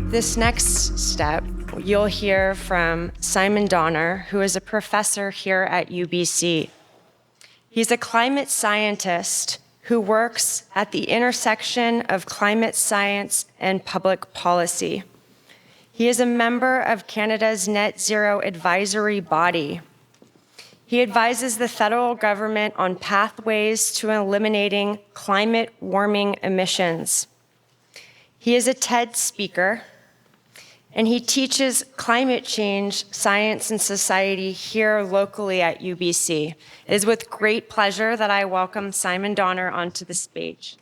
This next step, you'll hear from Simon Donner, who is a professor here at UBC. He's a climate scientist who works at the intersection of climate science and public policy. He is a member of Canada's Net Zero Advisory Body. He advises the federal government on pathways to eliminating climate warming emissions. He is a TED speaker, and he teaches climate change, science, and society here locally at UBC. It is with great pleasure that I welcome Simon Donner onto the stage.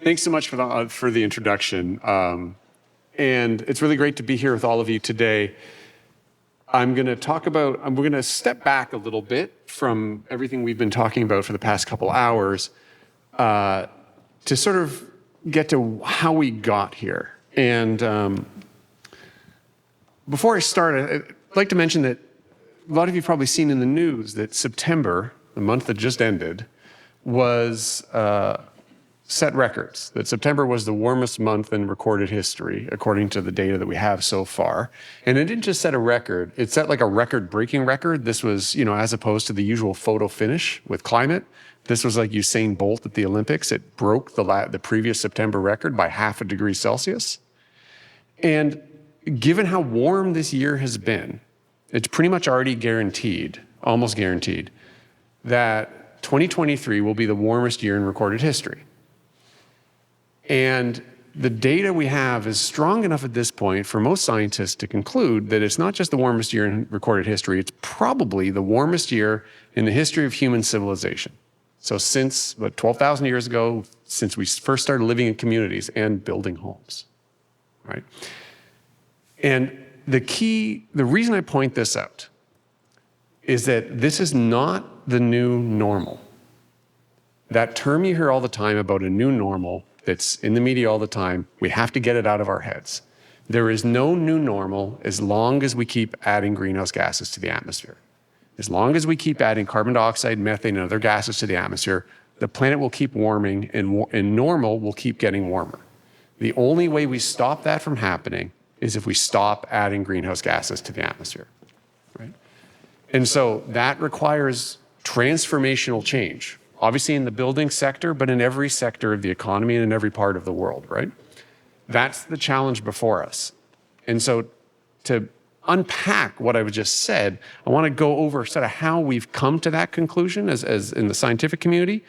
Thanks so much for the introduction. And it's really great to be here with all of you today. We're going to step back a little bit from everything we've been talking about for the past couple hours to sort of get to how we got here. And before I start, I'd like to mention that a lot of you have probably seen in the news that September, the month that just ended, was set records. That September was the warmest month in recorded history, according to the data that we have so far. And it didn't just set a record, it set like a record-breaking record. This was, as opposed to the usual photo finish with climate, this was like Usain Bolt at the Olympics. It broke the previous September record by 0.5 degrees Celsius. And given how warm this year has been, it's pretty much already guaranteed, almost guaranteed, that 2023 will be the warmest year in recorded history. And the data we have is strong enough at this point for most scientists to conclude that it's not just the warmest year in recorded history, it's probably the warmest year in the history of human civilization. So since, 12,000 years ago, since we first started living in communities and building homes, right? And the reason I point this out is that this is not the new normal. That term you hear all the time about a new normal that's in the media all the time, we have to get it out of our heads. There is no new normal as long as we keep adding greenhouse gases to the atmosphere. As long as we keep adding carbon dioxide, methane, and other gases to the atmosphere, the planet will keep warming and normal will keep getting warmer. The only way we stop that from happening is if we stop adding greenhouse gases to the atmosphere, right? And so that requires transformational change, obviously in the building sector, but in every sector of the economy and in every part of the world, right? That's the challenge before us. And so to unpack what I've just said, I want to go over sort of how we've come to that conclusion as in the scientific community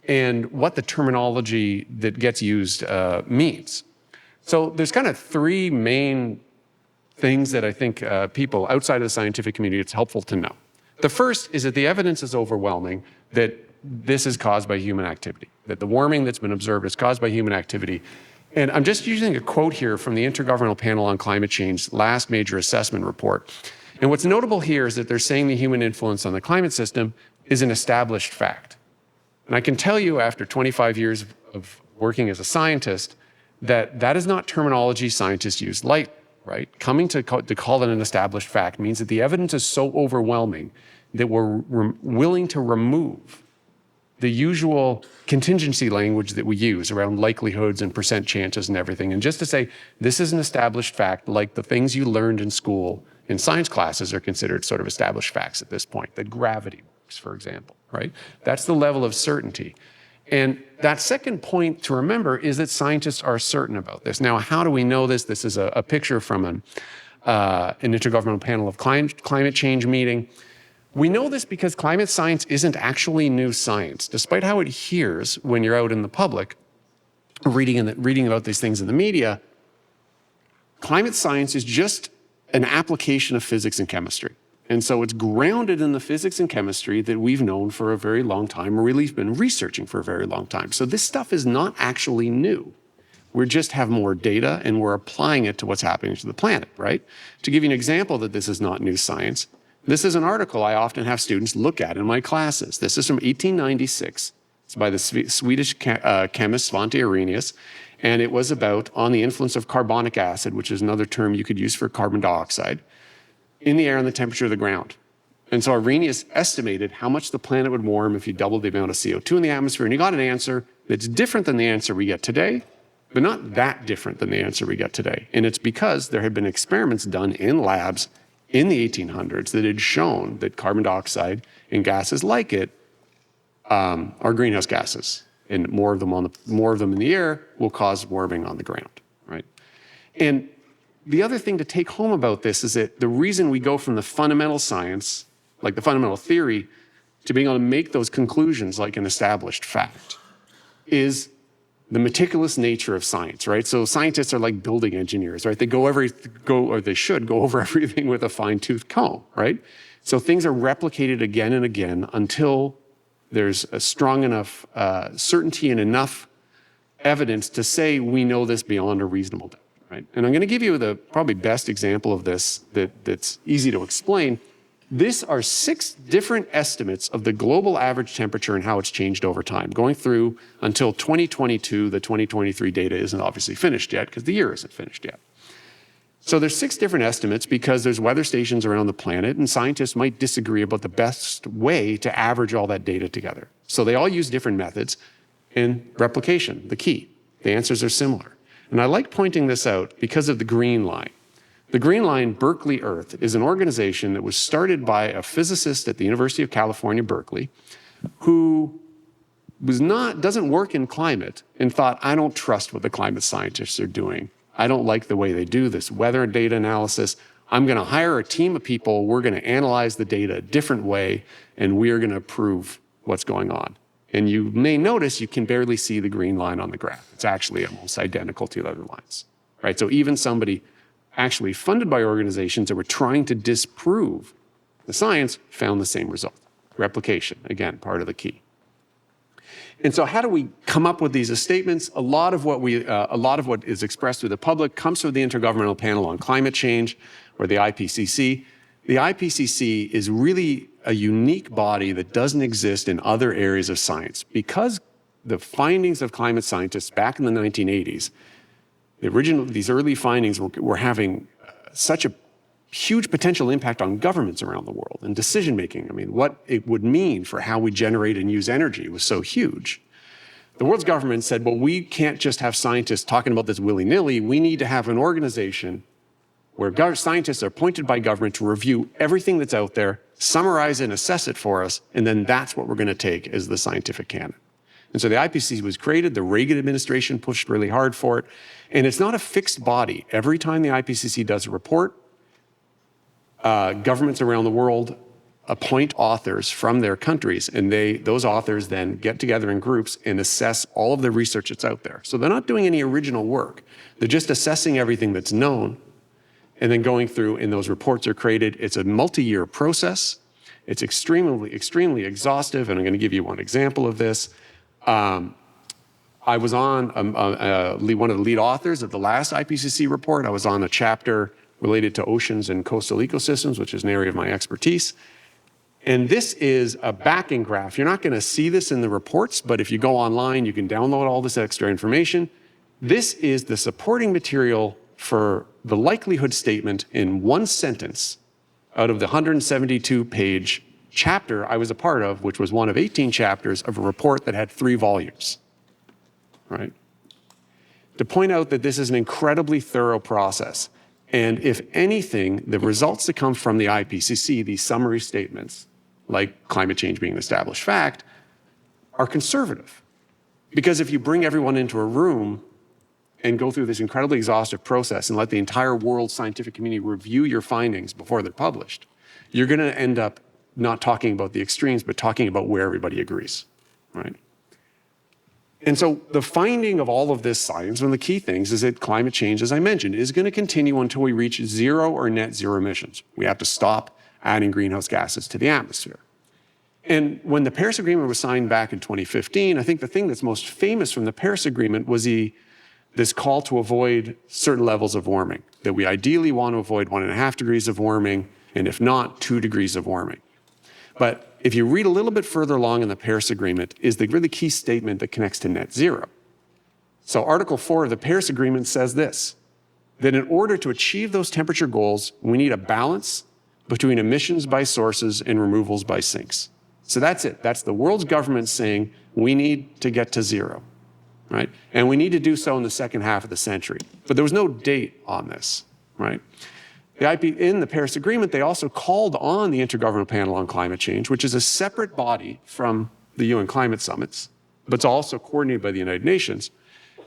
and what the terminology that gets used means. So there's kind of three main things that I think people outside of the scientific community, it's helpful to know. The first is that the evidence is overwhelming that this is caused by human activity, that the warming that's been observed is caused by human activity. And I'm just using a quote here from the Intergovernmental Panel on Climate Change's last major assessment report. And what's notable here is that they're saying the human influence on the climate system is an established fact. And I can tell you after 25 years of working as a scientist that that is not terminology scientists use lightly, right? Coming to call it an established fact means that the evidence is so overwhelming that we're willing to remove the usual contingency language that we use around likelihoods and percent chances and everything. And just to say, this is an established fact, like the things you learned in school in science classes are considered sort of established facts at this point, that gravity works, for example, right? That's the level of certainty. And that second point to remember is that scientists are certain about this. Now, how do we know this? This is a picture from an Intergovernmental Panel of Climate Change meeting. We know this because climate science isn't actually new science. Despite how it hears when you're out in the public, reading about these things in the media, climate science is just an application of physics and chemistry. And so it's grounded in the physics and chemistry that we've known for a very long time, or really been researching for a very long time. So this stuff is not actually new. We just have more data and we're applying it to what's happening to the planet, right? To give you an example that this is not new science, this is an article I often have students look at in my classes. This is from 1896. It's by the Swedish chemist Svante Arrhenius, and it was on the influence of carbonic acid, which is another term you could use for carbon dioxide, in the air and the temperature of the ground. And so Arrhenius estimated how much the planet would warm if you doubled the amount of CO2 in the atmosphere, and he got an answer that's different than the answer we get today, but not that different than the answer we get today. And it's because there had been experiments done in labs in the 1800s that had shown that carbon dioxide and gases like it are greenhouse gases, and more of them in the air will cause warming on the ground, right? And the other thing to take home about this is that the reason we go from the fundamental science, like the fundamental theory, to being able to make those conclusions like an established fact is the meticulous nature of science, right? So scientists are like building engineers, right? They they should go over everything with a fine-tooth comb, right? So things are replicated again and again until there's a strong enough certainty and enough evidence to say we know this beyond a reasonable doubt, right? And I'm going to give you the probably best example of this that's easy to explain. These are 6 different estimates of the global average temperature and how it's changed over time, going through until 2022. The 2023 data isn't obviously finished yet because the year isn't finished yet. So there's 6 different estimates because there's weather stations around the planet, and scientists might disagree about the best way to average all that data together. So they all use different methods, and replication, the key. The answers are similar. And I like pointing this out because of the green line. The Green Line, Berkeley Earth, is an organization that was started by a physicist at the University of California, Berkeley, who doesn't work in climate and thought, I don't trust what the climate scientists are doing. I don't like the way they do this weather data analysis. I'm going to hire a team of people. We're going to analyze the data a different way, and we are going to prove what's going on. And you may notice you can barely see the green line on the graph. It's actually almost identical to the other lines, right? So even somebody actually funded by organizations that were trying to disprove the science found the same result. Replication, again, part of the key. And so how do we come up with these statements? A lot of what is expressed through the public comes from the Intergovernmental Panel on Climate Change, or the IPCC. The IPCC is really a unique body that doesn't exist in other areas of science because the findings of climate scientists back in the 1980s, these early findings were having such a huge potential impact on governments around the world and decision-making. I mean, what it would mean for how we generate and use energy was so huge. The world's government said, well, we can't just have scientists talking about this willy-nilly. We need to have an organization where scientists are appointed by government to review everything that's out there, summarize and assess it for us, and then that's what we're going to take as the scientific canon. And so the IPCC was created. The Reagan administration pushed really hard for it. And it's not a fixed body. Every time the IPCC does a report, governments around the world appoint authors from their countries, and those authors then get together in groups and assess all of the research that's out there. So they're not doing any original work. They're just assessing everything that's known and then going through, and those reports are created. It's a multi-year process. It's extremely, extremely exhaustive, and I'm going to give you one example of this. I was on one of the lead authors of the last IPCC report. I was on a chapter related to oceans and coastal ecosystems, which is an area of my expertise. And this is a backing graph. You're not going to see this in the reports, but if you go online, you can download all this extra information. This is the supporting material for the likelihood statement in one sentence out of the 172-page chapter I was a part of, which was one of 18 chapters of a report that had 3 volumes, right? To point out that this is an incredibly thorough process. And if anything, the results that come from the IPCC, these summary statements, like climate change being an established fact, are conservative. Because if you bring everyone into a room and go through this incredibly exhaustive process and let the entire world scientific community review your findings before they're published, you're going to end up not talking about the extremes, but talking about where everybody agrees, right? And so the finding of all of this science, one of the key things is that climate change, as I mentioned, is going to continue until we reach zero or net zero emissions. We have to stop adding greenhouse gases to the atmosphere. And when the Paris Agreement was signed back in 2015, I think the thing that's most famous from the Paris Agreement was this call to avoid certain levels of warming, that we ideally want to avoid 1.5 degrees of warming, and if not, 2 degrees of warming. But if you read a little bit further along in the Paris Agreement is the really key statement that connects to net zero. So Article 4 of the Paris Agreement says this, that in order to achieve those temperature goals, we need a balance between emissions by sources and removals by sinks. So that's it. That's the world's government saying we need to get to zero, right? And we need to do so in the second half of the century. But there was no date on this, right? In the Paris Agreement, they also called on the Intergovernmental Panel on Climate Change, which is a separate body from the UN climate summits, but it's also coordinated by the United Nations,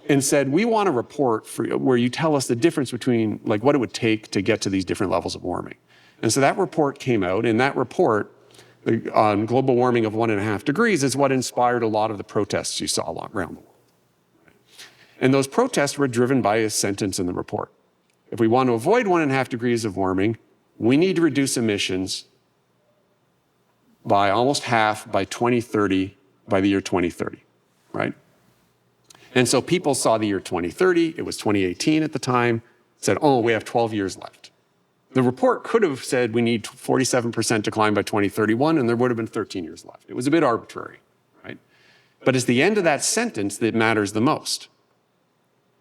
and said, we want a report where you tell us the difference between like what it would take to get to these different levels of warming. And so that report came out, and that report on global warming of 1.5 degrees is what inspired a lot of the protests you saw around the world. And those protests were driven by a sentence in the report. If we want to avoid 1.5 degrees of warming, we need to reduce emissions by almost half by 2030, by the year 2030, right? And so people saw the year 2030, it was 2018 at the time, said, oh, we have 12 years left. The report could have said we need 47% decline by 2031, and there would have been 13 years left. It was a bit arbitrary, right? But it's the end of that sentence that matters the most.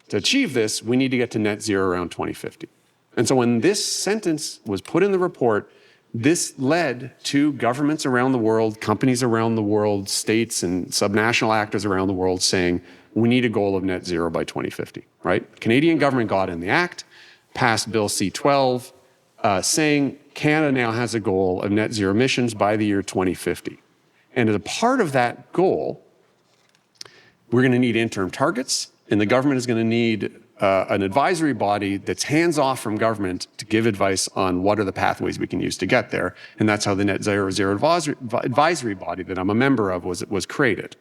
To achieve this, we need to get to net zero around 2050. And so when this sentence was put in the report, this led to governments around the world, companies around the world, states and subnational actors around the world saying, we need a goal of net zero by 2050, right? Canadian government got in the act, passed Bill C-12, saying Canada now has a goal of net zero emissions by the year 2050. And as a part of that goal, we're going to need interim targets, and the government is going to need an advisory body that's hands-off from government to give advice on what are the pathways we can use to get there. And that's how the Net Zero Advisory Body that I'm a member of was created.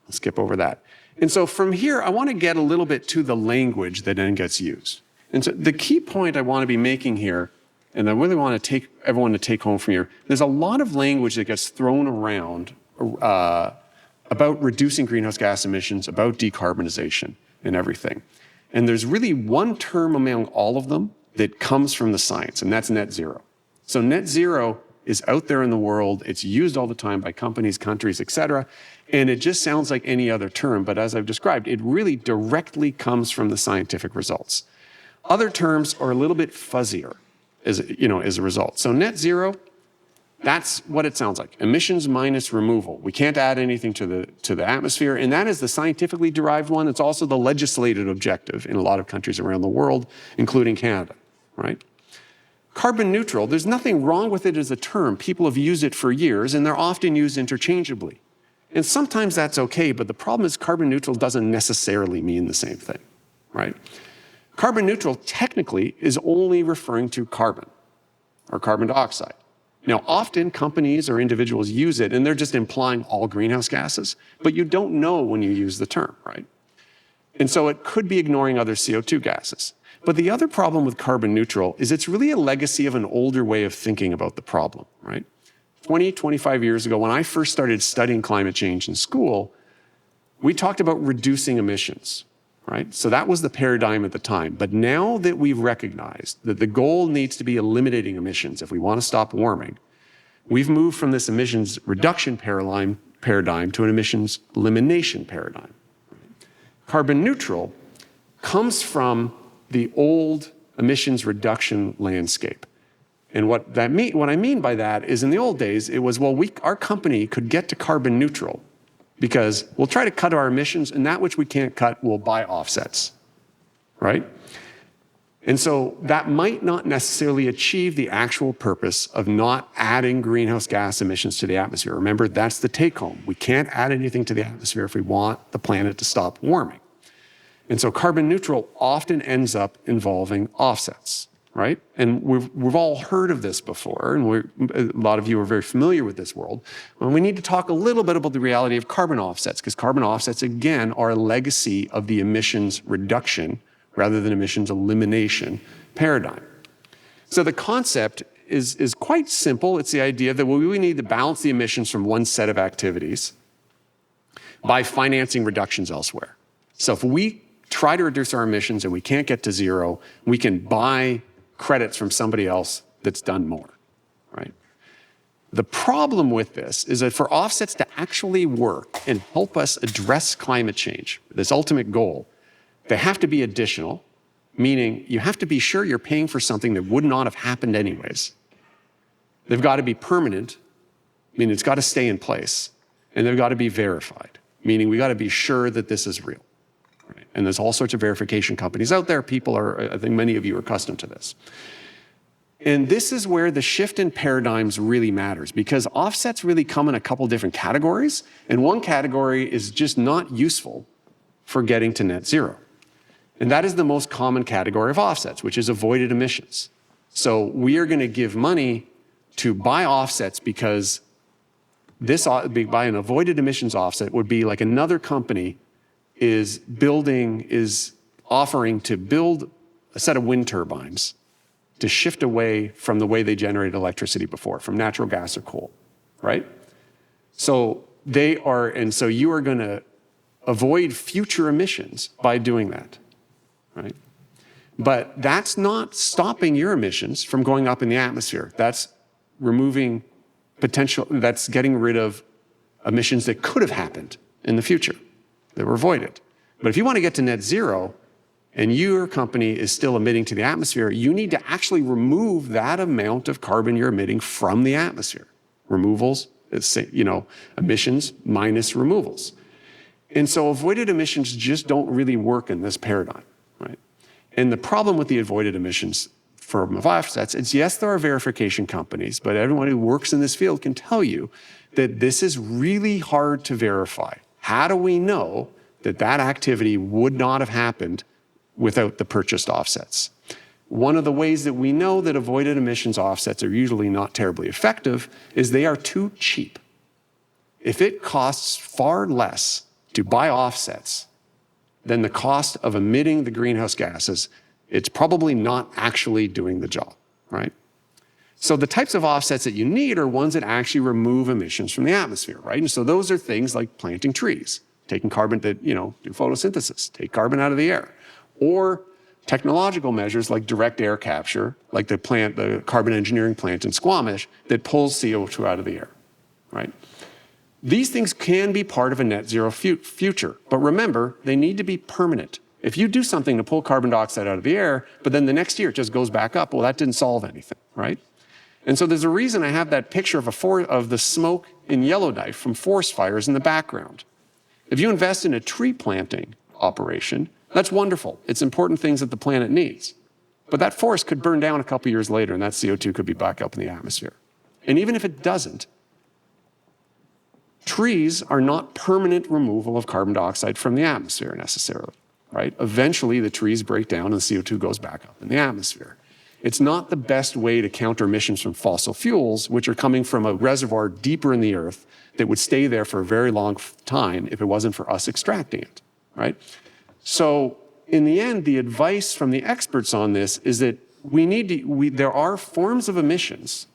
I'll skip over that. And so from here, I want to get a little bit to the language that then gets used. And so the key point I want to be making here, and I really want to take everyone to take home from here, there's a lot of language that gets thrown around about reducing greenhouse gas emissions, about decarbonization and everything. And there's really one term among all of them that comes from the science, and that's net zero. So net zero is out there in the world. It's used all the time by companies, countries, et cetera. And it just sounds like any other term. But as I've described, it really directly comes from the scientific results. Other terms are a little bit fuzzier as a result. So net zero, that's what it sounds like. Emissions minus removal. We can't add anything to the atmosphere. And that is the scientifically derived one. It's also the legislated objective in a lot of countries around the world, including Canada, right? Carbon neutral, there's nothing wrong with it as a term. People have used it for years, and they're often used interchangeably. And sometimes that's okay, but the problem is carbon neutral doesn't necessarily mean the same thing, right? Carbon neutral technically is only referring to carbon or carbon dioxide. Now, often companies or individuals use it and they're just implying all greenhouse gases, but you don't know when you use the term, right? And so it could be ignoring other CO2 gases. But the other problem with carbon neutral is it's really a legacy of an older way of thinking about the problem, right? 20, 25 years ago, when I first started studying climate change in school, we talked about reducing emissions, right? So that was the paradigm at the time. But now that we've recognized that the goal needs to be eliminating emissions if we want to stop warming, we've moved from this emissions reduction paradigm to an emissions elimination paradigm. Carbon neutral comes from the old emissions reduction landscape. And what I mean by that is in the old days, it was, well, our company could get to carbon neutral because we'll try to cut our emissions, and that which we can't cut, we'll buy offsets, right? And so that might not necessarily achieve the actual purpose of not adding greenhouse gas emissions to the atmosphere. Remember, that's the take home. We can't add anything to the atmosphere if we want the planet to stop warming. And so carbon neutral often ends up involving offsets, right? And we've all heard of this before, and a lot of you are very familiar with this world. And we need to talk a little bit about the reality of carbon offsets, because carbon offsets, again, are a legacy of the emissions reduction rather than emissions elimination paradigm. So the concept is quite simple. It's the idea that we need to balance the emissions from one set of activities by financing reductions elsewhere. So if we try to reduce our emissions and we can't get to zero, we can buy credits from somebody else that's done more, right? The problem with this is that for offsets to actually work and help us address climate change, this ultimate goal, they have to be additional, meaning you have to be sure you're paying for something that would not have happened anyways. They've got to be permanent, meaning it's got to stay in place, and they've got to be verified, meaning we got to be sure that this is real. Right? And there's all sorts of verification companies out there. People are, I think many of you are accustomed to this. And this is where the shift in paradigms really matters, because offsets really come in a couple different categories, and one category is just not useful for getting to net zero. And that is the most common category of offsets, which is avoided emissions. So we are going to give money to buy offsets because buy an avoided emissions offset would be like another company is offering to build a set of wind turbines to shift away from the way they generated electricity before, from natural gas or coal, right? So so you are going to avoid future emissions by doing that, right? But that's not stopping your emissions from going up in the atmosphere. That's removing that's getting rid of emissions that could have happened in the future that were avoided. But if you want to get to net zero and your company is still emitting to the atmosphere, you need to actually remove that amount of carbon you're emitting from the atmosphere. Removals, emissions minus removals. And so avoided emissions just don't really work in this paradigm, right? And the problem with the avoided emissions from offsets is, yes, there are verification companies, but everyone who works in this field can tell you that this is really hard to verify. How do we know that that activity would not have happened without the purchased offsets? One of the ways that we know that avoided emissions offsets are usually not terribly effective is they are too cheap. If it costs far less to buy offsets than the cost of emitting the greenhouse gases, it's probably not actually doing the job, right? So the types of offsets that you need are ones that actually remove emissions from the atmosphere, right? And so those are things like planting trees, taking carbon that, do photosynthesis, take carbon out of the air, or technological measures like direct air capture, like the carbon engineering plant in Squamish that pulls CO2 out of the air, right? These things can be part of a net zero future, but remember, they need to be permanent. If you do something to pull carbon dioxide out of the air, but then the next year it just goes back up, well, that didn't solve anything, right? And so there's a reason I have that picture of the smoke in Yellowknife from forest fires in the background. If you invest in a tree planting operation, that's wonderful. It's important things that the planet needs. But that forest could burn down a couple years later and that CO2 could be back up in the atmosphere. And even if it doesn't, trees are not permanent removal of carbon dioxide from the atmosphere necessarily, right? Eventually the trees break down and the CO2 goes back up in the atmosphere. It's not the best way to counter emissions from fossil fuels, which are coming from a reservoir deeper in the earth that would stay there for a very long time if it wasn't for us extracting it, right? So in the end, the advice from the experts on this is that there are forms of emissions,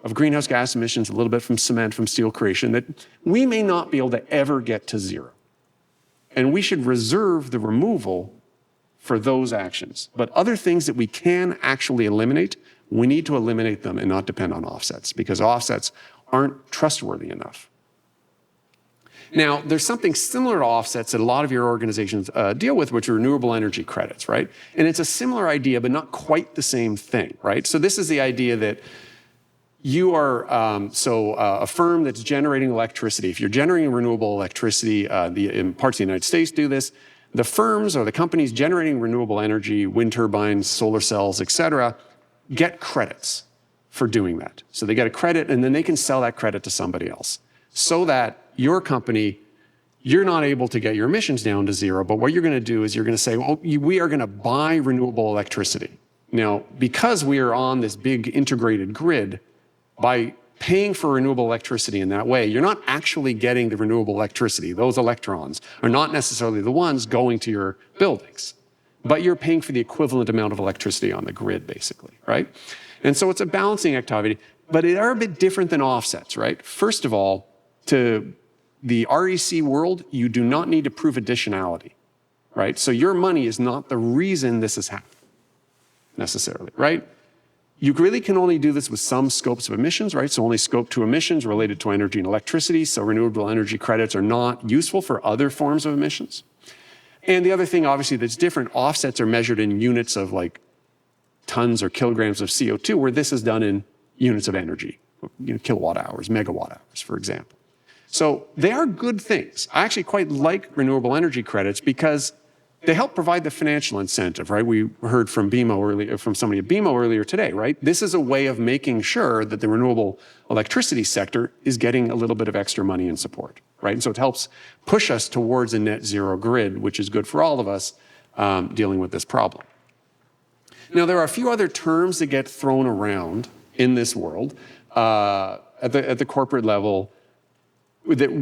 of greenhouse gas emissions, a little bit from cement, from steel creation, that we may not be able to ever get to zero. And we should reserve the removal for those actions. But other things that we can actually eliminate, we need to eliminate them and not depend on offsets, because offsets aren't trustworthy enough. Now, there's something similar to offsets that a lot of your organizations deal with, which are renewable energy credits, right? And it's a similar idea, but not quite the same thing, right? So this is the idea that you are, a firm that's generating electricity. If you're generating renewable electricity, in parts of the United States do this, the firms or the companies generating renewable energy, wind turbines, solar cells, et cetera, get credits for doing that. So they get a credit and then they can sell that credit to somebody else so that your company, you're not able to get your emissions down to zero, but what you're going to do is you're going to say, well, we are going to buy renewable electricity. Now, because we are on this big integrated grid, by paying for renewable electricity in that way, you're not actually getting the renewable electricity. Those electrons are not necessarily the ones going to your buildings, but you're paying for the equivalent amount of electricity on the grid, basically, right? And so it's a balancing activity, but they are a bit different than offsets, right? First of all, to the REC world, you do not need to prove additionality, right? So your money is not the reason this is happening, necessarily, right? You really can only do this with some scopes of emissions, right? So only scope 2 emissions related to energy and electricity. So renewable energy credits are not useful for other forms of emissions. And the other thing, obviously, that's different, offsets are measured in units of like tons or kilograms of CO2, where this is done in units of energy, kilowatt hours, megawatt hours, for example. So they are good things. I actually quite like renewable energy credits because they help provide the financial incentive, right? We heard from somebody at BMO earlier today, right? This is a way of making sure that the renewable electricity sector is getting a little bit of extra money and support, right? And so it helps push us towards a net zero grid, which is good for all of us dealing with this problem. Now, there are a few other terms that get thrown around in this world at the corporate level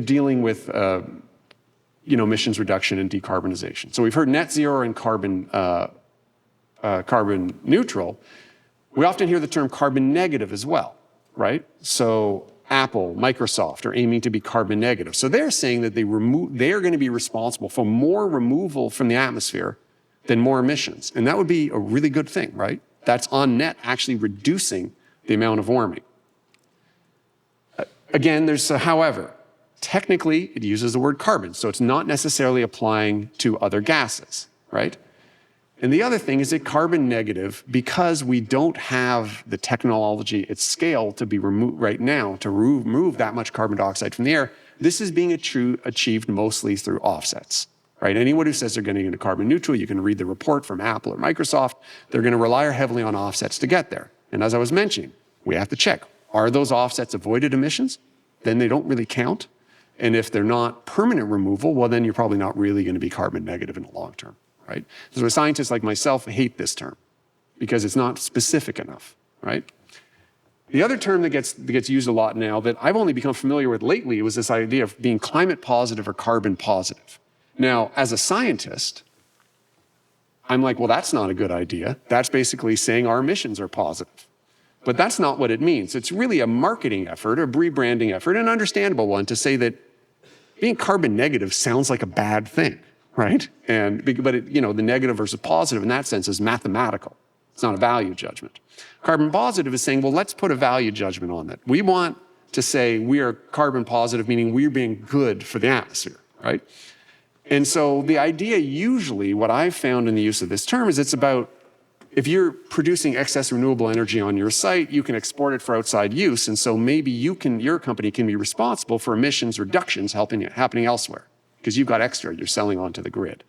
dealing with emissions reduction and decarbonization. So we've heard net zero and carbon neutral. We often hear the term carbon negative as well, right? So Apple, Microsoft are aiming to be carbon negative. So they're saying that they are going to be responsible for more removal from the atmosphere than more emissions. And that would be a really good thing, right? That's on net actually reducing the amount of warming. Again, there's a however. Technically, it uses the word carbon, so it's not necessarily applying to other gases, right? And the other thing is that carbon negative, because we don't have the technology at scale to be removed right now to remove that much carbon dioxide from the air, this is being achieved mostly through offsets, right? Anyone who says they're getting into carbon neutral, you can read the report from Apple or Microsoft, they're going to rely heavily on offsets to get there. And as I was mentioning, we have to check, are those offsets avoided emissions? Then they don't really count. And if they're not permanent removal, well, then you're probably not really going to be carbon negative in the long term, right? So scientists like myself hate this term because it's not specific enough, right? The other term that gets used a lot now that I've only become familiar with lately was this idea of being climate positive or carbon positive. Now, as a scientist, I'm like, well, that's not a good idea. That's basically saying our emissions are positive. But that's not what it means. It's really a marketing effort, a rebranding effort, an understandable one to say that being carbon negative sounds like a bad thing, right? But the negative versus positive in that sense is mathematical. It's not a value judgment. Carbon positive is saying, well, let's put a value judgment on that. We want to say we are carbon positive, meaning we're being good for the atmosphere, right? And so the idea usually, what I've found in the use of this term is it's about if you're producing excess renewable energy on your site, you can export it for outside use. And so maybe your company can be responsible for emissions reductions happening elsewhere because you've got extra you're selling onto the grid.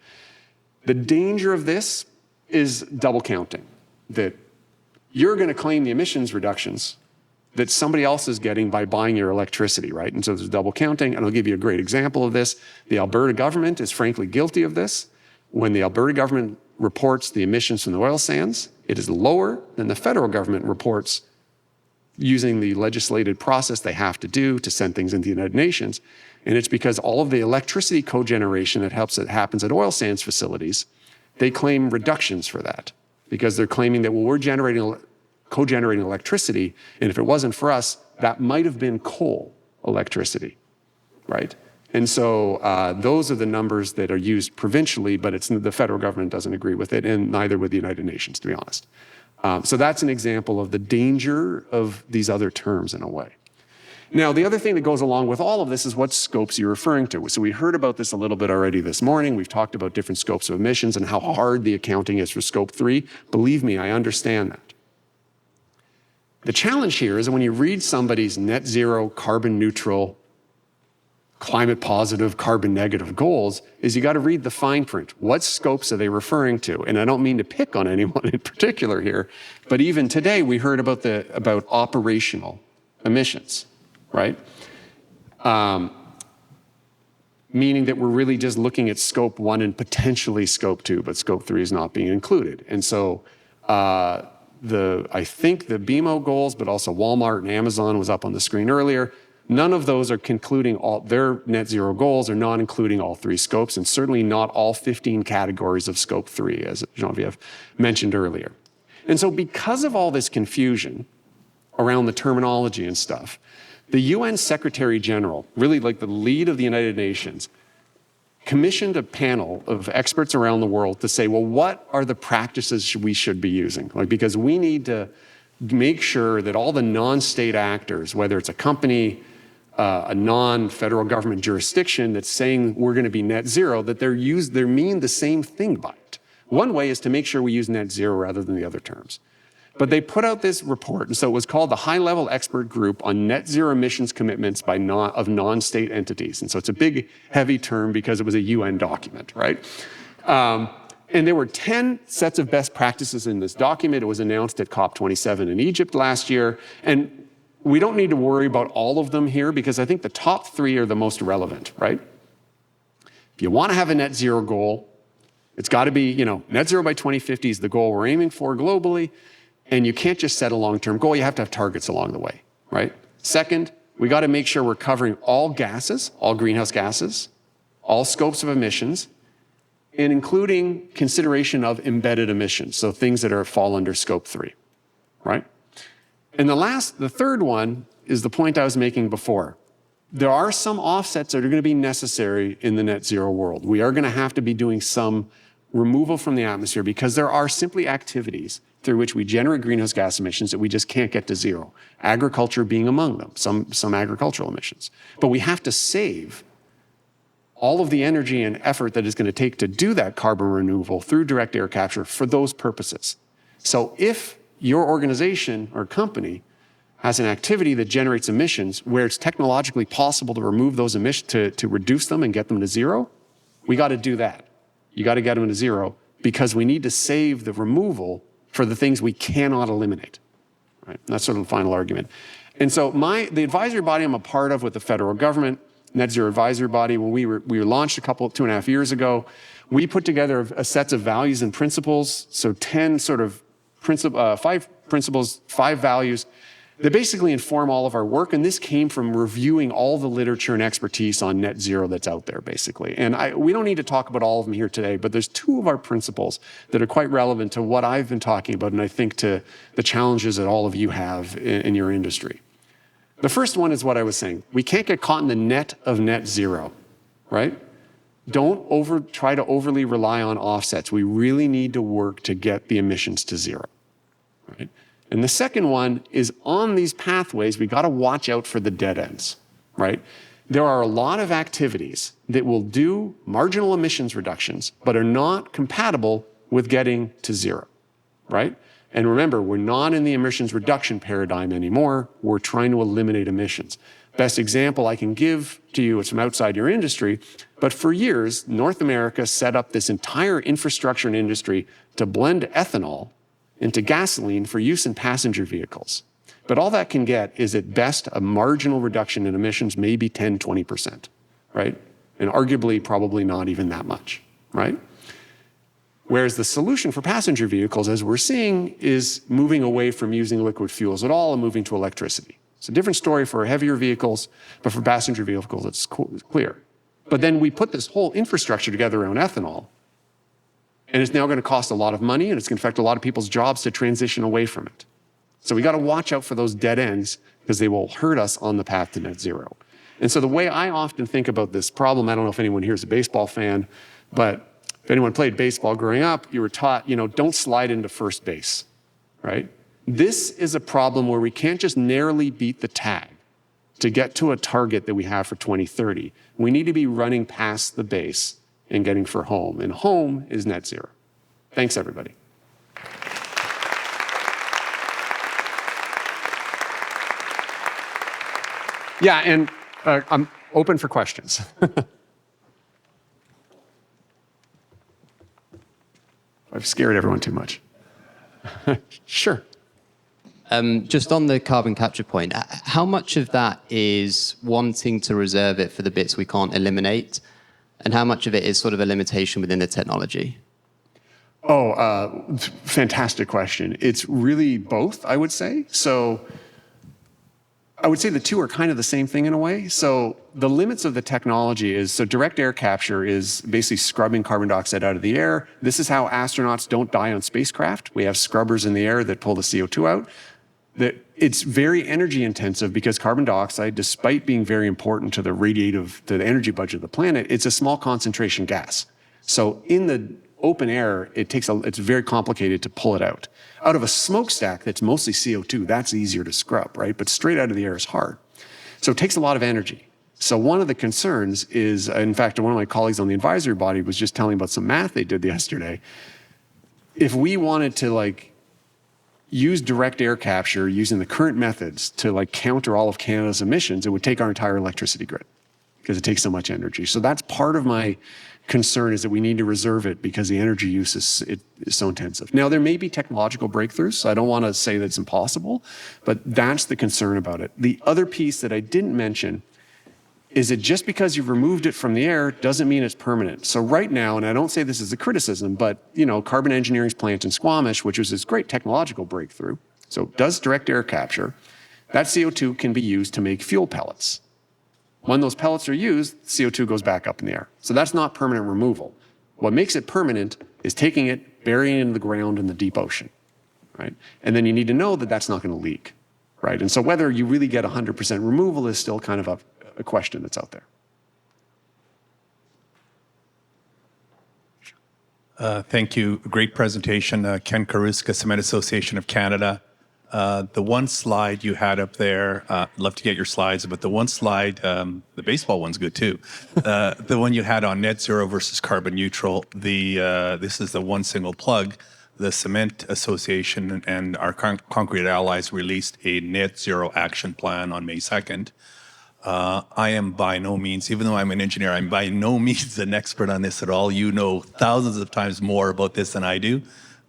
The danger of this is double counting, that you're going to claim the emissions reductions that somebody else is getting by buying your electricity, right? And so there's double counting. And I'll give you a great example of this. The Alberta government is frankly guilty of this. When the Alberta government reports the emissions from the oil sands, it is lower than the federal government reports using the legislated process they have to do to send things into the United Nations. And it's because all of the electricity cogeneration that happens at oil sands facilities, they claim reductions for that because they're claiming that, well, we're cogenerating electricity, and if it wasn't for us, that might have been coal electricity, right? And so those are the numbers that are used provincially, but the federal government doesn't agree with it, and neither would the United Nations, to be honest. So that's an example of the danger of these other terms in a way. Now, the other thing that goes along with all of this is what scopes you're referring to. So we heard about this a little bit already this morning. We've talked about different scopes of emissions and how hard the accounting is for Scope 3. Believe me, I understand that. The challenge here is that when you read somebody's net zero, carbon neutral, climate positive, carbon negative goals, is you got to read the fine print. What scopes are they referring to? And I don't mean to pick on anyone in particular here, but even today we heard about operational emissions, right? Meaning that we're really just looking at Scope 1 and potentially Scope 2, but Scope 3 is not being included. And so I think the BMO goals, but also Walmart and Amazon was up on the screen earlier. None of those are concluding their net zero goals are not including all three scopes, and certainly not all 15 categories of Scope 3, as Geneviève mentioned earlier. And so because of all this confusion around the terminology and stuff, the UN Secretary General, really like the lead of the United Nations, commissioned a panel of experts around the world to say, well, what are the practices we should be using? Because we need to make sure that all the non-state actors, whether it's a company, a non-federal government jurisdiction that's saying we're going to be net zero, that they mean the same thing by it. One way is to make sure we use net zero rather than the other terms. But they put out this report, and so it was called the High-Level Expert Group on Net Zero Emissions Commitments of Non-State Entities. And so it's a big, heavy term because it was a UN document, right? And there were 10 sets of best practices in this document. It was announced at COP27 in Egypt last year. And we don't need to worry about all of them here because I think the top 3 are the most relevant, right? If you want to have a net zero goal, it's got to be, net zero by 2050 is the goal we're aiming for globally. And you can't just set a long-term goal. You have to have targets along the way, right? Second, we got to make sure we're covering all gases, all greenhouse gases, all scopes of emissions, and including consideration of embedded emissions, so things that fall under scope 3, right? And the third one is the point I was making before. There are some offsets that are going to be necessary in the net zero world. We are going to have to be doing some removal from the atmosphere because there are simply activities through which we generate greenhouse gas emissions that we just can't get to zero. Agriculture being among them, some agricultural emissions. But we have to save all of the energy and effort that it's going to take to do that carbon removal through direct air capture for those purposes. So if your organization or company has an activity that generates emissions where it's technologically possible to remove those emissions, to reduce them and get them to zero, we got to do that. You got to get them to zero because we need to save the removal for the things we cannot eliminate. Right? And that's sort of the final argument. And so the advisory body I'm a part of with the federal government, Net Zero Advisory Body, when we were launched 2.5 years ago, we put together a sets of values and principles. So 10 sort of 5 principles, 5 values that basically inform all of our work. And this came from reviewing all the literature and expertise on net zero that's out there, basically. And we don't need to talk about all of them here today, but there's 2 of our principles that are quite relevant to what I've been talking about, and I think to the challenges that all of you have in your industry. The first one is what I was saying. We can't get caught in the net of net zero, right? Don't try to overly rely on offsets. We really need to work to get the emissions to zero, right? And the second one is on these pathways, we got to watch out for the dead ends, right? There are a lot of activities that will do marginal emissions reductions, but are not compatible with getting to zero, right? And remember, we're not in the emissions reduction paradigm anymore. We're trying to eliminate emissions. Best example I can give to you is from outside your industry, but for years, North America set up this entire infrastructure and industry to blend ethanol into gasoline for use in passenger vehicles. But all that can get is at best a marginal reduction in emissions, maybe 10, 20%, right? And arguably probably not even that much, right? Whereas the solution for passenger vehicles, as we're seeing, is moving away from using liquid fuels at all and moving to electricity. It's a different story for heavier vehicles, but for passenger vehicles, it's clear. But then we put this whole infrastructure together around ethanol, and it's now going to cost a lot of money, and it's going to affect a lot of people's jobs to transition away from it. So we got to watch out for those dead ends because they will hurt us on the path to net zero. And so the way I often think about this problem, I don't know if anyone here is a baseball fan, but if anyone played baseball growing up, you were taught, don't slide into first base, right? This is a problem where we can't just narrowly beat the tag to get to a target that we have for 2030. We need to be running past the base and getting for home. And home is net zero. Thanks, everybody. Yeah, and I'm open for questions. I've scared everyone too much. Sure. Just on the carbon capture point, how much of that is wanting to reserve it for the bits we can't eliminate, and how much of it is sort of a limitation within the technology? Fantastic question. It's really both, I would say. So I would say the two are kind of the same thing in a way. So the limits of the technology is, so direct air capture is basically scrubbing carbon dioxide out of the air. This is how astronauts don't die on spacecraft. We have scrubbers in the air that pull the CO2 out. It's very energy intensive because carbon dioxide, despite being very important to the energy budget of the planet, it's a small concentration gas. So in the open air, it's very complicated to pull it out. Out of a smokestack that's mostly CO2, that's easier to scrub, right? But straight out of the air is hard. So it takes a lot of energy. So one of the concerns is, in fact, one of my colleagues on the advisory body was just telling about some math they did yesterday. If we wanted to like use direct air capture using the current methods to like counter all of Canada's emissions, it would take our entire electricity grid because it takes so much energy. So that's part of my concern, is that we need to reserve it because the energy use is so intensive. Now, there may be technological breakthroughs, so I don't want to say that it's impossible, but that's the concern about it. The other piece that I didn't mention is that just because you've removed it from the air doesn't mean it's permanent. So right now, and I don't say this as a criticism, but Carbon Engineering's plant in Squamish, which was this great technological breakthrough, so it does direct air capture, that CO2 can be used to make fuel pellets. When those pellets are used, CO2 goes back up in the air. So that's not permanent removal. What makes it permanent is taking it, burying it in the ground in the deep ocean, right? And then you need to know that that's not going to leak, right? And so whether you really get 100% removal is still kind of a question that's out there. Thank you. Great presentation. Ken Karuska, Cement Association of Canada. The one slide you had up there, I'd love to get your slides, but the one slide, the baseball one's good too. The one you had on net zero versus carbon neutral, this is the one single plug. The Cement Association and our concrete allies released a net zero action plan on May 2nd. I am by no means, even though I'm an engineer, I'm by no means an expert on this at all. You know thousands of times more about this than I do.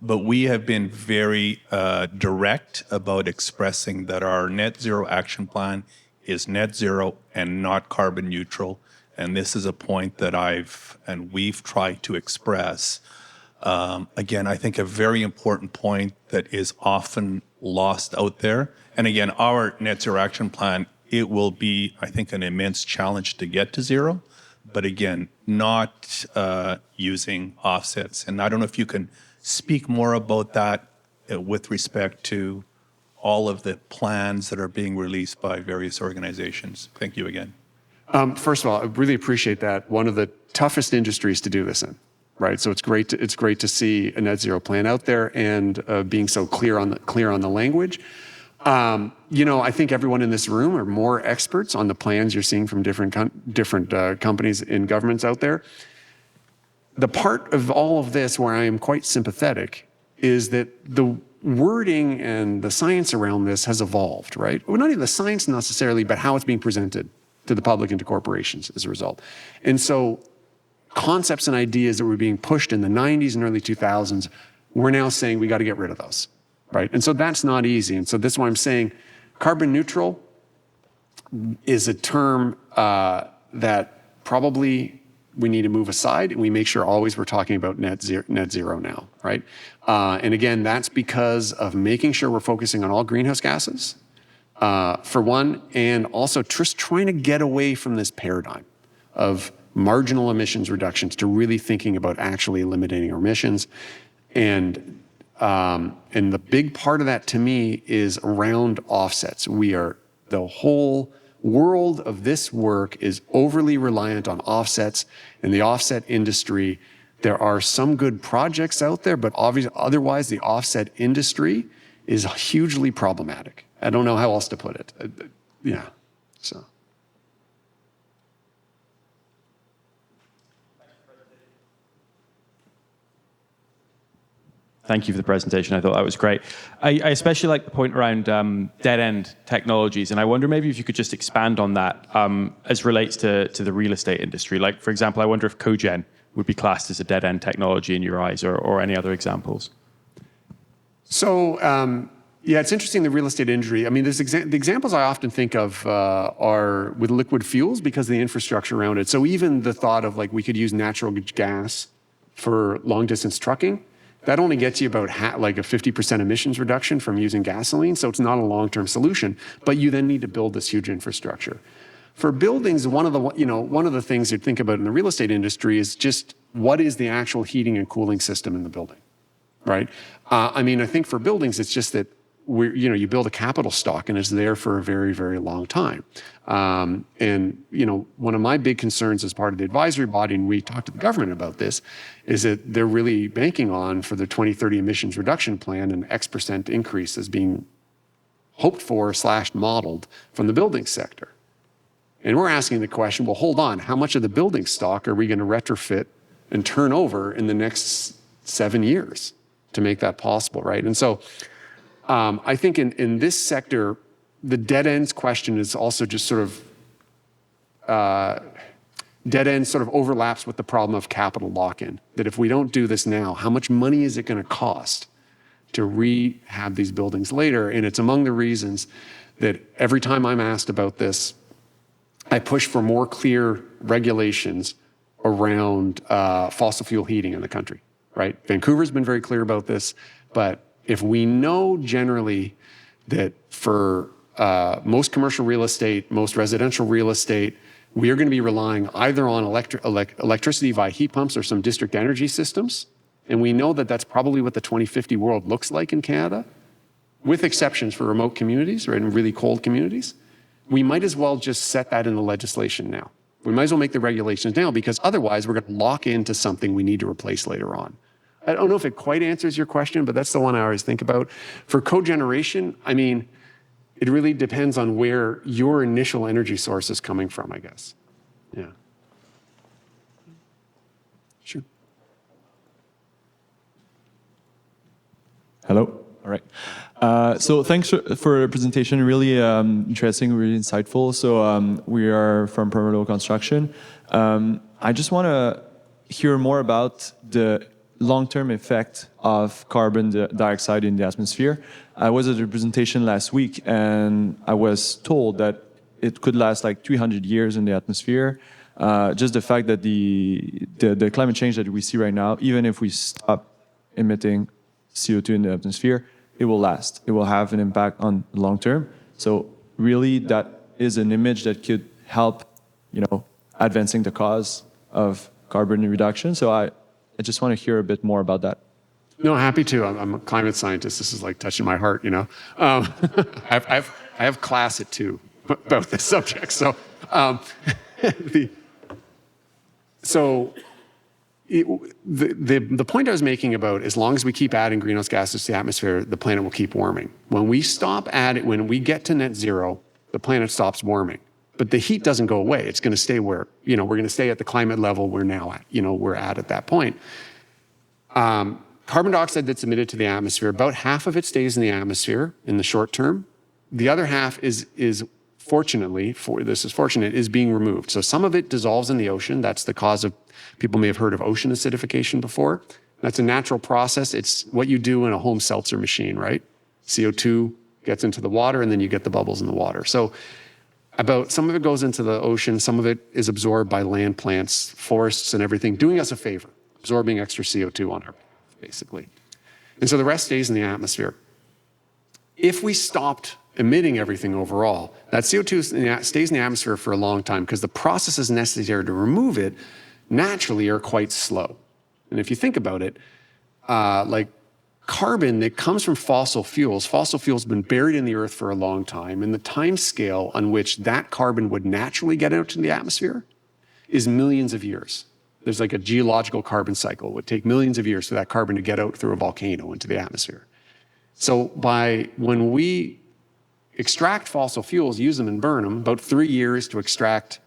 But we have been very direct about expressing that our net zero action plan is net zero and not carbon neutral. And this is a point that we've tried to express. Again, I think a very important point that is often lost out there. And again, our net zero action plan, it will be, I think, an immense challenge to get to zero. But again, not using offsets. And I don't know if you can speak more about that with respect to all of the plans that are being released by various organizations. Thank you again. First of all, I really appreciate that. One of the toughest industries to do this in, right? So it's great to see a net zero plan out there and being so clear on the language. I think everyone in this room are more experts on the plans you're seeing from different companies and governments out there. The part of all of this where I am quite sympathetic is that the wording and the science around this has evolved, right? Well, not even the science necessarily, but how it's being presented to the public and to corporations as a result. And so concepts and ideas that were being pushed in the 90s and early 2000s, we're now saying we got to get rid of those, right? And so that's not easy. And so this is why I'm saying carbon neutral is a term that probably we need to move aside, and we make sure always we're talking about net zero now, right? And again, that's because of making sure we're focusing on all greenhouse gases, for one, and also just trying to get away from this paradigm of marginal emissions reductions to really thinking about actually eliminating our emissions. And the big part of that to me is around offsets. The whole world of this work is overly reliant on offsets. In the offset industry, there are some good projects out there, but obviously, otherwise the offset industry is hugely problematic. I don't know how else to put it. Yeah, so. Thank you for the presentation. I thought that was great. I especially like the point around dead-end technologies, and I wonder maybe if you could just expand on that as relates to the real estate industry. Like, for example, I wonder if cogen would be classed as a dead-end technology in your eyes, or any other examples. So, yeah, it's interesting, the real estate industry. I mean, the examples I often think of are with liquid fuels because of the infrastructure around it. So even the thought of like we could use natural gas for long-distance trucking, that only gets you about like a 50% emissions reduction from using gasoline. So it's not a long-term solution, but you then need to build this huge infrastructure. For buildings, one of the things you'd think about in the real estate industry is just what is the actual heating and cooling system in the building, right? I mean, I think for buildings, it's just that you build a capital stock and it's there for a very, very long time. And one of my big concerns as part of the advisory body, and we talked to the government about this, is that they're really banking on for the 2030 emissions reduction plan an X% increase as being hoped for / modeled from the building sector, And we're asking the question, well, hold on, how much of the building stock are we going to retrofit and turn over in the next 7 years to make that possible, right? And so I think in this sector, the dead ends question is also just sort of, dead end sort of overlaps with the problem of capital lock-in, that if we don't do this now, how much money is it going to cost to rehab these buildings later? And it's among the reasons that every time I'm asked about this, I push for more clear regulations around fossil fuel heating in the country, right? Vancouver's been very clear about this, but if we know generally that for most commercial real estate, most residential real estate, we are going to be relying either on electricity via heat pumps or some district energy systems, and we know that that's probably what the 2050 world looks like in Canada, with exceptions for remote communities, right, and really cold communities, we might as well just set that in the legislation now. We might as well make the regulations now, because otherwise we're going to lock into something we need to replace later on. I don't know if it quite answers your question, but that's the one I always think about. For cogeneration, I mean, it really depends on where your initial energy source is coming from, I guess. Yeah. Sure. Hello. All right. So thanks for the presentation. Really interesting, really insightful. So we are from Permalo Construction. I just want to hear more about the long-term effect of carbon dioxide in the atmosphere. I was at a presentation last week, and I was told that it could last like 300 years in the atmosphere. Just the fact that the climate change that we see right now, even if we stop emitting CO2 in the atmosphere, it will last. It will have an impact on the long term. So really, that is an image that could help, advancing the cause of carbon reduction. So I just want to hear a bit more about that. No, happy to. I'm a climate scientist. This is like touching my heart, I have class at 2 about this subject. So, the point I was making about, as long as we keep adding greenhouse gases to the atmosphere, the planet will keep warming. When we get to net zero, the planet stops warming. But the heat doesn't go away. It's going to stay where, we're going to stay at the climate level we're now at, we're at that point. Carbon dioxide that's emitted to the atmosphere, about half of it stays in the atmosphere in the short term. The other half is fortunately, is being removed. So some of it dissolves in the ocean. That's the cause of, people may have heard of ocean acidification before. That's a natural process. It's what you do in a home seltzer machine, right? CO2 gets into the water, and then you get the bubbles in the water. So some of it goes into the ocean, some of it is absorbed by land plants, forests and everything, doing us a favor, absorbing extra CO2 on our behalf, basically. And so the rest stays in the atmosphere. If we stopped emitting everything overall, that CO2 stays in the atmosphere for a long time, because the processes necessary to remove it naturally are quite slow. And if you think about it, like carbon that comes from fossil fuels have been buried in the earth for a long time, and the time scale on which that carbon would naturally get out into the atmosphere is millions of years. There's like a geological carbon cycle. It would take millions of years for that carbon to get out through a volcano into the atmosphere. So when we extract fossil fuels, use them and burn them, about 3 years to extract,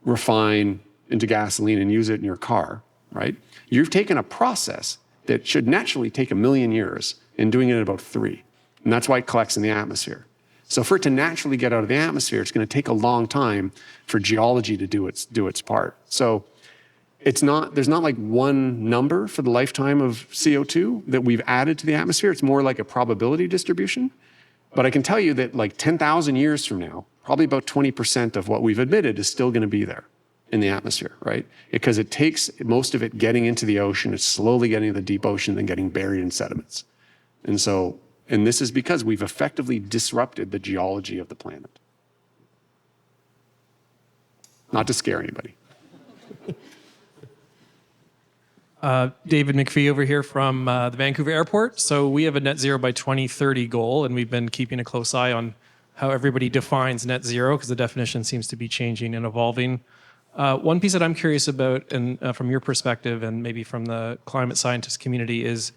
refine into gasoline and use it in your car, right? You've taken a process that should naturally take 1 million years and doing it in about 3. And that's why it collects in the atmosphere. So for it to naturally get out of the atmosphere, it's going to take a long time for geology to do its part. So there's not like one number for the lifetime of CO2 that we've added to the atmosphere. It's more like a probability distribution. But I can tell you that like 10,000 years from now, probably about 20% of what we've emitted is still going to be there in the atmosphere, right? Because it takes most of it getting into the ocean, it's slowly getting to the deep ocean, then getting buried in sediments. And this is because we've effectively disrupted the geology of the planet. Not to scare anybody. David McPhee over here from the Vancouver Airport. So we have a net zero by 2030 goal, and we've been keeping a close eye on how everybody defines net zero, because the definition seems to be changing and evolving. One piece that I'm curious about, and from your perspective and maybe from the climate scientist community, is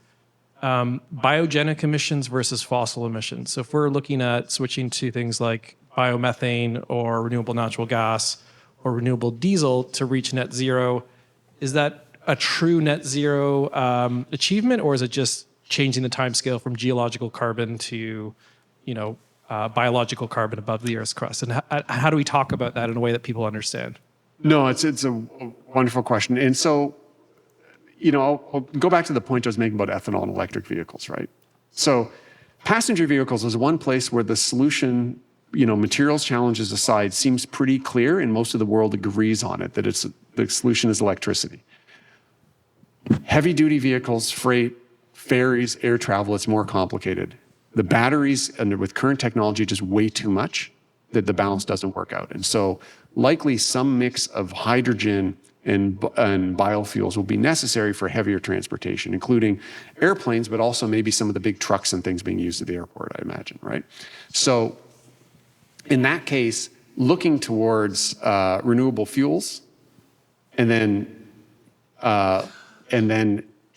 biogenic emissions versus fossil emissions. So if we're looking at switching to things like biomethane or renewable natural gas or renewable diesel to reach net zero. Is that a true net zero achievement, or is it just changing the timescale from geological carbon to, biological carbon above the Earth's crust? And how do we talk about that in a way that people understand? No, it's a wonderful question. And so, I'll go back to the point I was making about ethanol and electric vehicles, right? So passenger vehicles is one place where the solution, materials challenges aside, seems pretty clear, and most of the world agrees on it, that the solution is electricity. Heavy duty vehicles, freight, ferries, air travel, it's more complicated. The batteries, and with current technology, just way too much that the balance doesn't work out. And so likely some mix of hydrogen and biofuels will be necessary for heavier transportation, including airplanes, but also maybe some of the big trucks and things being used at the airport, I imagine, right? So in that case, looking towards renewable fuels and then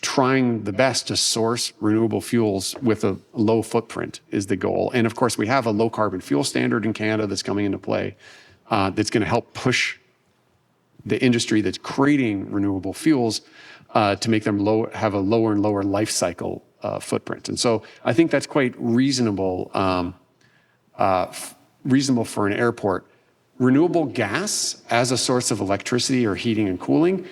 trying the best to source renewable fuels with a low footprint is the goal. And of course, we have a low carbon fuel standard in Canada that's coming into play that's going to help push the industry that's creating renewable fuels to make them have a lower and lower life cycle footprint. And so I think that's quite reasonable, reasonable for an airport. Renewable gas as a source of electricity or heating and cooling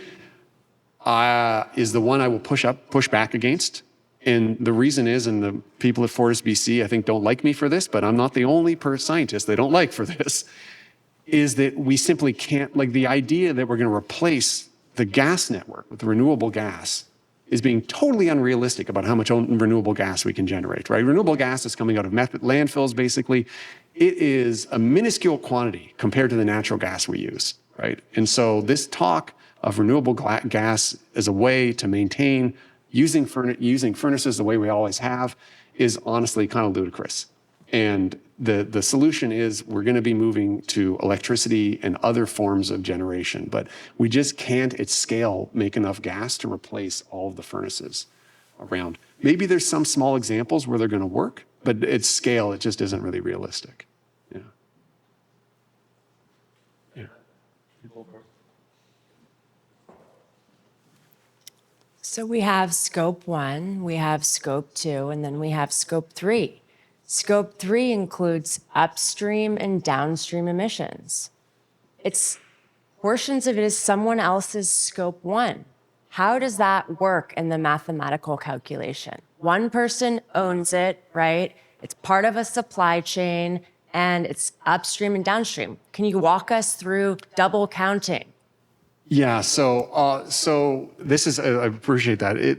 is the one I will push back against. And the reason is, and the people at Fortis BC, I think, don't like me for this, but I'm not the only scientist they don't like for this, is that we simply can't, the idea that we're going to replace the gas network with renewable gas is being totally unrealistic about how much renewable gas we can generate, right? Renewable gas is coming out of landfills, basically. It is a minuscule quantity compared to the natural gas we use, right? And so this talk of renewable gas as a way to maintain using furnaces the way we always have is honestly kind of ludicrous. And the solution is we're going to be moving to electricity and other forms of generation, but we just can't at scale make enough gas to replace all of the furnaces around. Maybe there's some small examples where they're going to work, but at scale, it just isn't really realistic. Yeah. Yeah. So we have scope 1, we have scope 2, and then we have scope 3. Scope 3 includes upstream and downstream emissions. Portions of it is someone else's scope 1. How does that work in the mathematical calculation? One person owns it, right? It's part of a supply chain, and it's upstream and downstream. Can you walk us through double counting? Yeah, so this is, I appreciate that.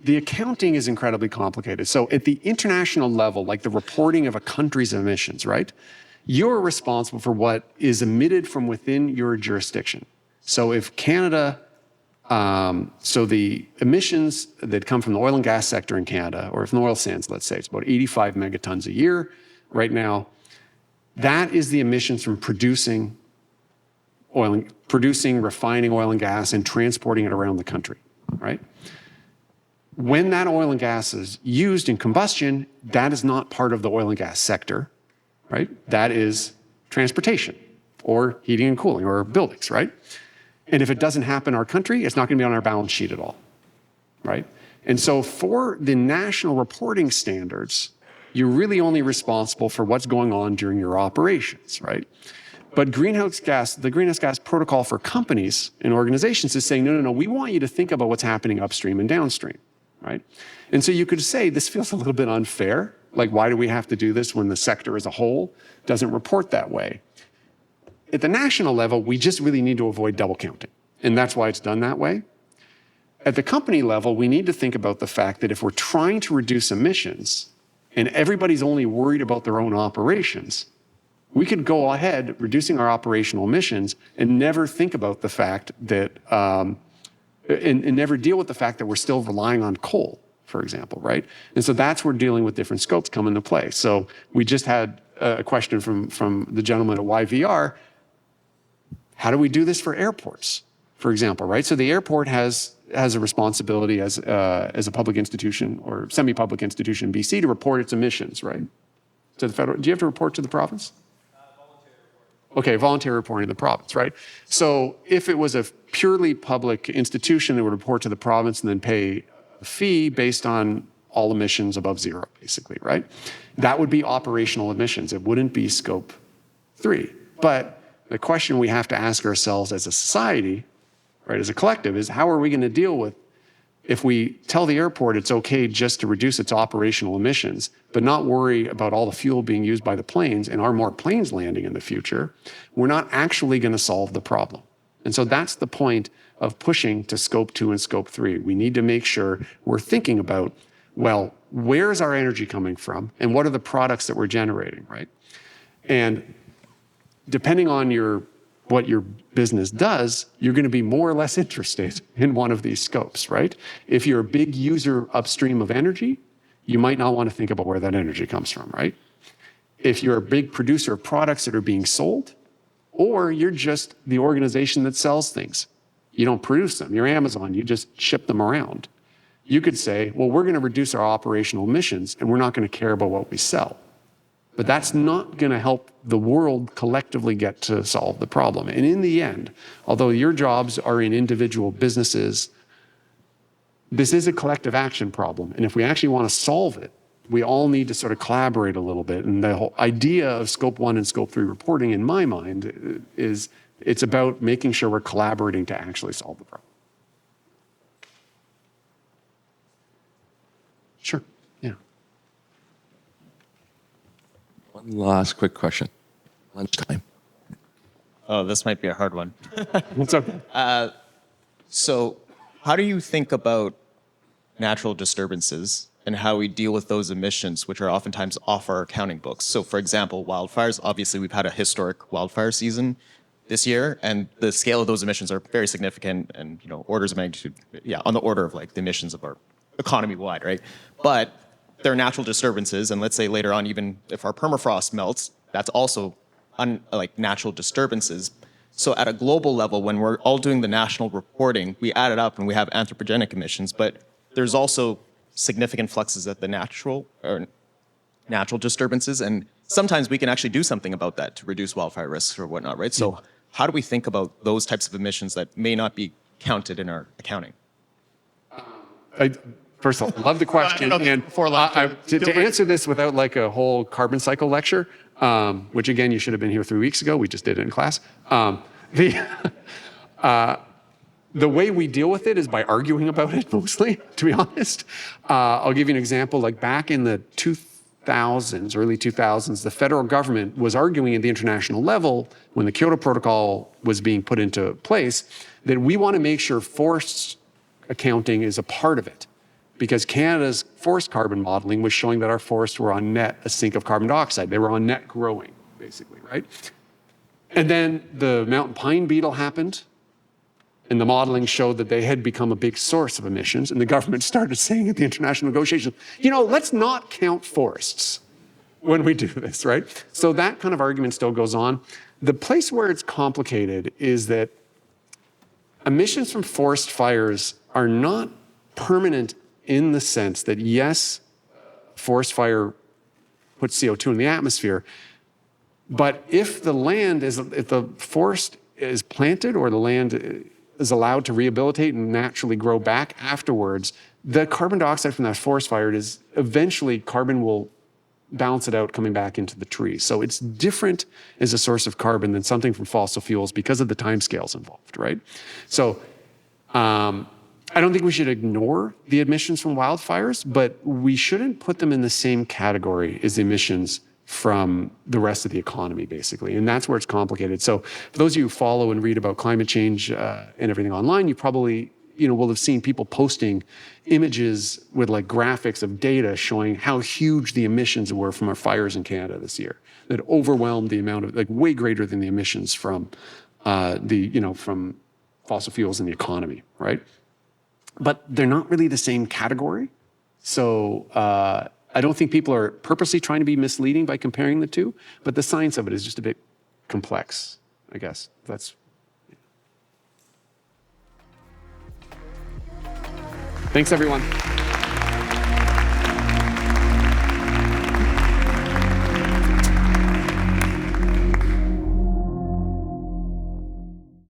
The accounting is incredibly complicated. So at the international level, like the reporting of a country's emissions, right? You're responsible for what is emitted from within your jurisdiction. So if Canada, so the emissions that come from the oil and gas sector in Canada, or from the oil sands, let's say, it's about 85 megatons a year right now. That is the emissions from producing, refining oil and gas and transporting it around the country, right? When that oil and gas is used in combustion, that is not part of the oil and gas sector, right? That is transportation or heating and cooling or buildings, right? And if it doesn't happen in our country, it's not going to be on our balance sheet at all, right? And so for the national reporting standards, you're really only responsible for what's going on during your operations, right? But the greenhouse gas protocol for companies and organizations is saying, no, we want you to think about what's happening upstream and downstream, right? And so you could say, this feels a little bit unfair. Like, why do we have to do this when the sector as a whole doesn't report that way? At the national level, we just really need to avoid double counting. And that's why it's done that way. At the company level, we need to think about the fact that if we're trying to reduce emissions and everybody's only worried about their own operations, we could go ahead reducing our operational emissions and never think about the fact that, and never deal with the fact that we're still relying on coal, for example, right? And so that's where dealing with different scopes come into play. So we just had a question from the gentleman at YVR. How do we do this for airports, for example, right? So the airport has a responsibility as a public institution or semi-public institution in BC to report its emissions, right? To the federal. Do you have to report to the province? Okay, voluntary reporting to the province, right? So if it was a purely public institution, it would report to the province and then pay a fee based on all emissions above zero, basically, right? That would be operational emissions. It wouldn't be scope 3. But the question we have to ask ourselves as a society, right, as a collective, is how are we going to deal with if we tell the airport it's okay just to reduce its operational emissions, but not worry about all the fuel being used by the planes, and are more planes landing in the future, we're not actually going to solve the problem. And so that's the point of pushing to scope 2 and scope 3. We need to make sure we're thinking about, well, where is our energy coming from and what are the products that we're generating, right? And depending on what your business does, you're going to be more or less interested in one of these scopes, right? If you're a big user upstream of energy, you might not want to think about where that energy comes from, right? If you're a big producer of products that are being sold, or you're just the organization that sells things, you don't produce them, you're Amazon, you just ship them around. You could say, well, we're going to reduce our operational emissions and we're not going to care about what we sell. But that's not going to help the world collectively get to solve the problem. And in the end, although your jobs are in individual businesses, this is a collective action problem. And if we actually want to solve it, we all need to sort of collaborate a little bit. And the whole idea of scope 1 and scope 3 reporting, in my mind, is it's about making sure we're collaborating to actually solve the problem. Sure. Yeah. One last quick question. Lunchtime. Oh, this might be a hard one. It's okay. So, how do you think about natural disturbances and how we deal with those emissions, which are oftentimes off our accounting books? So, for example, wildfires. Obviously, we've had a historic wildfire season this year, and the scale of those emissions are very significant, and orders of magnitude, on the order of like the emissions of our economy wide, right? But they're natural disturbances, and let's say later on, even if our permafrost melts, that's also like natural disturbances. So at a global level, when we're all doing the national reporting, we add it up and we have anthropogenic emissions, but there's also significant fluxes at the natural disturbances, and sometimes we can actually do something about that to reduce wildfire risks or whatnot, right? So how do we think about those types of emissions that may not be counted in our accounting? First of all, love the question. And to answer this without like a whole carbon cycle lecture, which again, you should have been here 3 weeks ago. We just did it in class. The way we deal with it is by arguing about it mostly, to be honest. I'll give you an example. Like back in the 2000s, early 2000s, the federal government was arguing at the international level when the Kyoto Protocol was being put into place that we want to make sure forest accounting is a part of it, because Canada's forest carbon modeling was showing that our forests were on net a sink of carbon dioxide. They were on net growing, basically, right? And then the mountain pine beetle happened, and the modeling showed that they had become a big source of emissions, and the government started saying at the international negotiations, let's not count forests when we do this, right? So that kind of argument still goes on. The place where it's complicated is that emissions from forest fires are not permanent in the sense that, yes, forest fire puts CO2 in the atmosphere, but if the forest is planted or the land is allowed to rehabilitate and naturally grow back afterwards, the carbon dioxide from that forest fire eventually carbon will balance it out coming back into the tree. So it's different as a source of carbon than something from fossil fuels because of the timescales involved, right? So I don't think we should ignore the emissions from wildfires, but we shouldn't put them in the same category as the emissions from the rest of the economy, basically. And that's where it's complicated. So for those of you who follow and read about climate change and everything online, you probably will have seen people posting images with like graphics of data showing how huge the emissions were from our fires in Canada this year, that overwhelmed the amount of, like way greater than the emissions from from fossil fuels in the economy, right? But they're not really the same category. So I don't think people are purposely trying to be misleading by comparing the two, but the science of it is just a bit complex, I guess. Thanks, everyone.